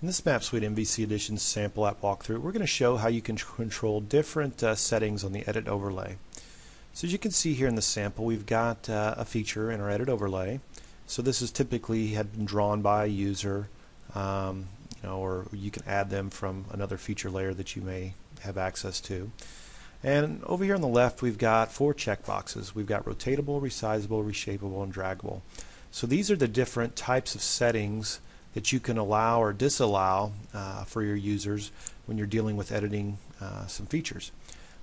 In this Map Suite MVC Edition sample app walkthrough, we're going to show how you can control different settings on the edit overlay. So as you can see here in the sample, we've got a feature in our edit overlay. So this is typically had been drawn by a user, or you can add them from another feature layer that you may have access to. And over here on the left, we've got 4 checkboxes. We've got rotatable, resizable, reshapeable, and draggable. So these are the different types of settings that you can allow or disallow for your users when you're dealing with editing some features.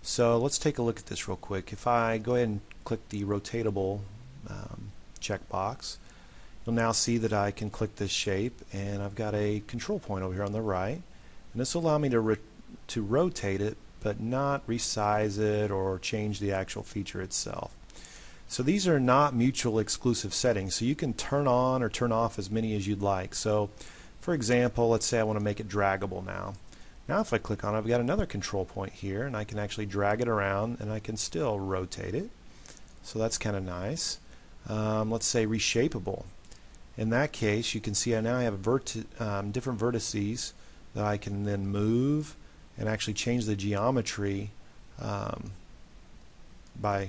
So let's take a look at this real quick. If I go ahead and click the rotatable checkbox, you'll now see that I can click this shape, and I've got a control point over here on the right, and this will allow me to rotate it but not resize it or change the actual feature itself. So these are not mutual exclusive settings, so you can turn on or turn off as many as you'd like. So for example, let's say I want to make it draggable now. Now if I click on it, I've got another control point here, and I can actually drag it around and I can still rotate it. So that's kind of nice. Let's say reshapeable. In that case, you can see I now have different vertices that I can then move and actually change the geometry by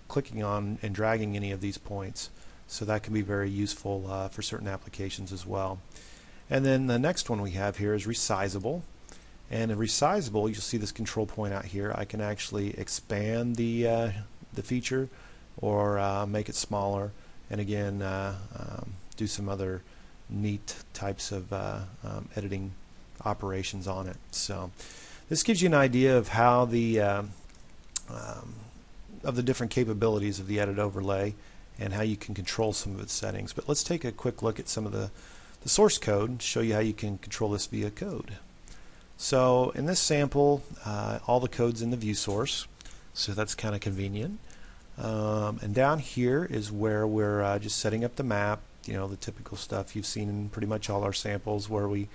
clicking on and dragging any of these points. So that can be very useful for certain applications as well. And then the next one we have here is resizable. And in resizable, you'll see this control point out here. I can actually expand the feature or make it smaller, and again do some other neat types of editing operations on it. So this gives you an idea of how the different capabilities of the edit overlay and how you can control some of its settings. But let's take a quick look at some of the source code and show you how you can control this via code. So in this sample, all the code's in the view source, so that's kind of convenient. And down here is where we're just setting up the map, the typical stuff you've seen in pretty much all our samples, where we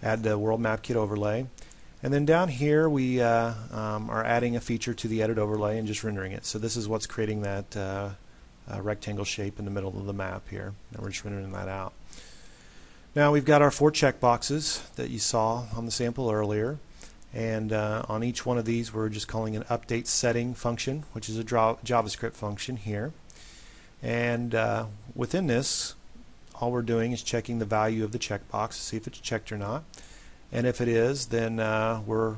add the World Map Kit overlay. And then down here we are adding a feature to the edit overlay and just rendering it. So this is what's creating that rectangle shape in the middle of the map here, and we're just rendering that out. Now we've got our 4 checkboxes that you saw on the sample earlier, and on each one of these we're just calling an update setting function, which is a JavaScript function here. And within this, all we're doing is checking the value of the checkbox to see if it's checked or not. And if it is, then we're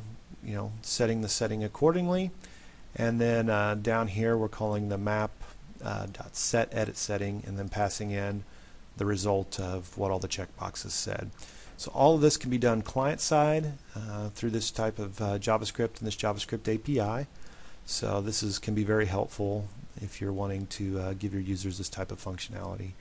setting the setting accordingly. And then down here we're calling the map .set edit setting, and then passing in the result of what all the checkboxes said. So all of this can be done client side through this type of JavaScript and this JavaScript API. So this can be very helpful if you're wanting to give your users this type of functionality.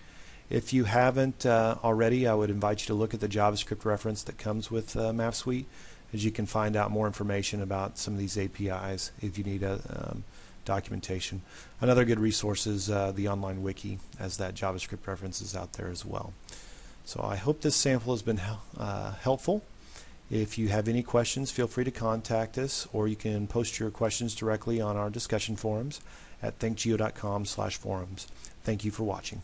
If you haven't already, I would invite you to look at the JavaScript reference that comes with Map Suite, as you can find out more information about some of these APIs if you need documentation. Another good resource is the online wiki, as that JavaScript reference is out there as well. So I hope this sample has been helpful. If you have any questions, feel free to contact us, or you can post your questions directly on our discussion forums at thinkgeo.com/forums. Thank you for watching.